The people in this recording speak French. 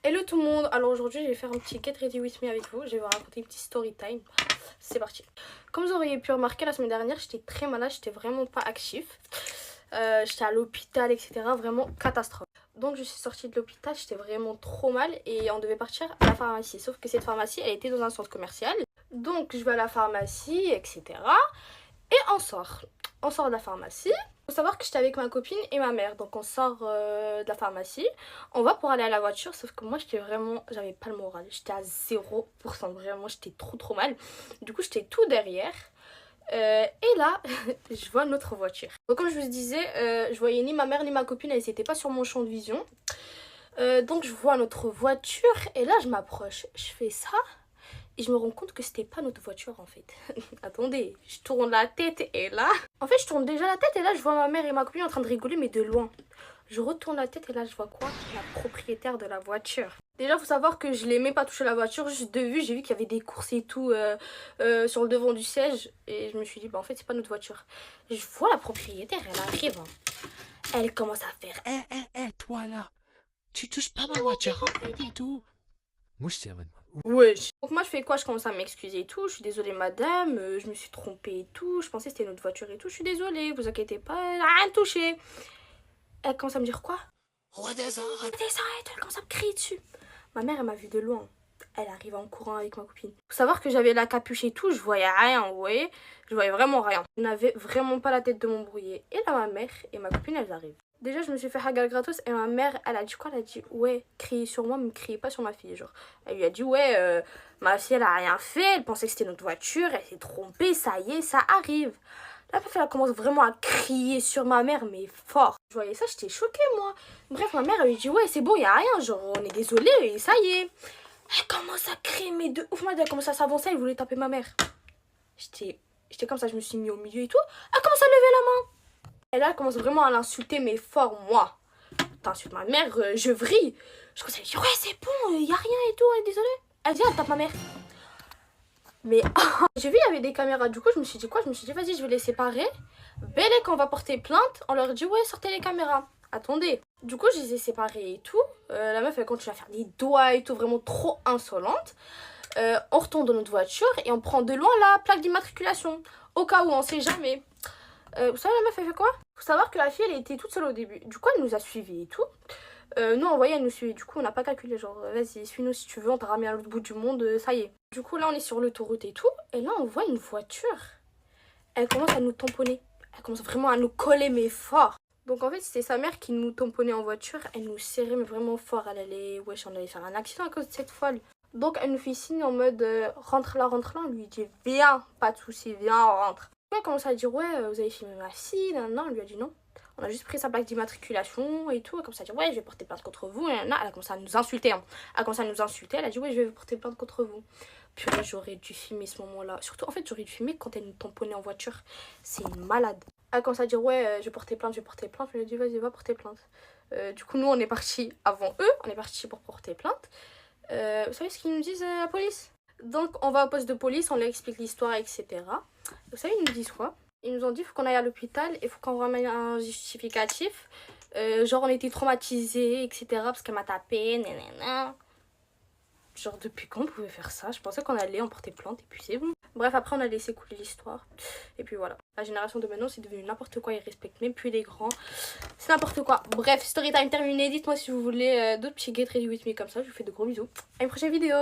Hello tout le monde, alors aujourd'hui je vais faire un petit Get Ready With Me avec vous, je vais vous raconter une petite story time, c'est parti. Comme vous auriez pu remarquer la semaine dernière, j'étais très malade, j'étais vraiment pas actif, j'étais à l'hôpital etc, vraiment catastrophe. Donc je suis sortie de l'hôpital, j'étais vraiment trop mal et on devait partir à la pharmacie, sauf que cette pharmacie elle était dans un centre commercial. Donc je vais à la pharmacie etc et on sort de la pharmacie. Faut savoir que j'étais avec ma copine et ma mère, donc on sort de la pharmacie, on va pour aller à la voiture, sauf que moi j'avais pas le moral, j'étais à 0%, vraiment j'étais trop mal, du coup j'étais tout derrière, et là je vois notre voiture. Donc comme je vous disais, je voyais ni ma mère ni ma copine, elles étaient pas sur mon champ de vision, donc je vois notre voiture et là je m'approche, je fais ça. Et je me rends compte que c'était pas notre voiture en fait. Attendez, je tourne la tête et là... En fait, je tourne déjà la tête et là, je vois ma mère et ma copine en train de rigoler, mais de loin. Je retourne la tête et là, je vois quoi? La propriétaire de la voiture. Déjà, faut savoir que je l'aimais pas toucher la voiture. Juste de vue, j'ai vu qu'il y avait des courses et tout sur le devant du siège. Et je me suis dit, bah en fait, c'est pas notre voiture. Je vois la propriétaire, elle arrive. Hein. Elle commence à faire... Toi là, tu touches pas ma voiture, pas du tout. Moi, je t'aime. Wesh. Donc moi je fais quoi? Je commence à m'excuser et tout. Je suis désolée madame, je me suis trompée et tout. Je pensais que c'était notre voiture et tout. Je suis désolée, vous inquiétez pas, elle a rien touché. Elle commence à me dire quoi? Redescends. Descends, elle commence à me crier dessus. Ma mère elle m'a vu de loin. Elle arrive en courant avec ma copine. Faut savoir que j'avais la capuche et tout, je voyais rien, vous voyez. Je voyais vraiment rien. Je n'avais vraiment pas la tête de m'embrouiller. Et là ma mère et ma copine elles arrivent. Déjà, je me suis fait hagar gratos et ma mère, elle a dit quoi? Elle a dit, ouais, criez sur moi, mais ne criez pas sur ma fille. Genre, elle lui a dit, ouais, ma fille, elle a rien fait, elle pensait que c'était notre voiture, elle s'est trompée, ça y est, ça arrive. La meuf, elle commence vraiment à crier sur ma mère, mais fort. Je voyais ça, j'étais choquée, moi. Bref, ma mère, elle lui dit, ouais, c'est bon, y a rien, genre, on est désolé, et ça y est. Elle commence à crier, mais de ouf, moi, elle commence à s'avancer, elle voulait taper ma mère. J'étais comme ça, je me suis mis au milieu et tout. Elle commence à lever la main. Et là, elle commence vraiment à l'insulter, mais fort, moi. T'insultes ma mère, je vrille. Je commence à lui dire, ouais, c'est bon, y a rien et tout, on est désolé. Elle dit, elle tape ma mère. Mais j'ai vu, il y avait des caméras, du coup, je me suis dit quoi? Je me suis dit, vas-y, je vais les séparer. Belle, quand on va porter plainte, on leur dit, ouais, sortez les caméras. Attendez. Du coup, je les ai séparés et tout. La meuf, elle continue à faire des doigts et tout, vraiment trop insolente. On retourne dans notre voiture et on prend de loin la plaque d'immatriculation. Au cas où, on sait jamais. Vous savez, la meuf, elle fait quoi? Faut savoir que la fille, elle était toute seule au début. Du coup, elle nous a suivis et tout. Nous, on voyait, elle nous suivait. Du coup, on n'a pas calculé. Genre, vas-y, suis-nous si tu veux, on t'a ramené à l'autre bout du monde, ça y est. Du coup, là, on est sur l'autoroute et tout. Et là, on voit une voiture. Elle commence à nous tamponner. Elle commence vraiment à nous coller, mais fort. Donc, en fait, c'était sa mère qui nous tamponnait en voiture. Elle nous serrait, mais vraiment fort. Elle allait, wesh, on allait faire un accident à cause de cette folle. Donc, elle nous fait signe en mode rentre là, rentre là. On lui dit, viens, pas de soucis, viens, on rentre. Elle commence à dire, ouais, vous avez filmé ma fille. Non, on lui a dit non. On a juste pris sa plaque d'immatriculation et tout. Elle commence à dire, ouais, je vais porter plainte contre vous. Elle a commencé à nous insulter. Hein. Elle a commencé à nous insulter. Elle a dit, ouais, je vais porter plainte contre vous. Purée, j'aurais dû filmer ce moment-là. Surtout, en fait, j'aurais dû filmer quand elle nous tamponnait en voiture. C'est une malade. Elle commence à dire, ouais, je vais porter plainte, je vais porter plainte. Je lui ai dit, vas-y, va porter plainte. Du coup, nous, on est partis avant eux. On est partis pour porter plainte. Vous savez ce qu'ils nous disent, la police? Donc, on va au poste de police, on leur explique l'histoire, etc. Vous savez, ils nous disent quoi? Ils nous ont dit, il faut qu'on aille à l'hôpital, il faut qu'on ramène un justificatif. Genre, on était traumatisés, etc. Parce qu'elle m'a tapé, nanana. Genre, depuis quand on pouvait faire ça? Je pensais qu'on allait en porter plainte et puis c'est bon. Bref, après, on a laissé couler l'histoire. Et puis voilà. La génération de maintenant, c'est devenu n'importe quoi. Ils respectent même plus les grands. C'est n'importe quoi. Bref, story time terminé. Dites-moi si vous voulez d'autres petits get ready with me comme ça. Je vous fais de gros bisous. À une prochaine vidéo.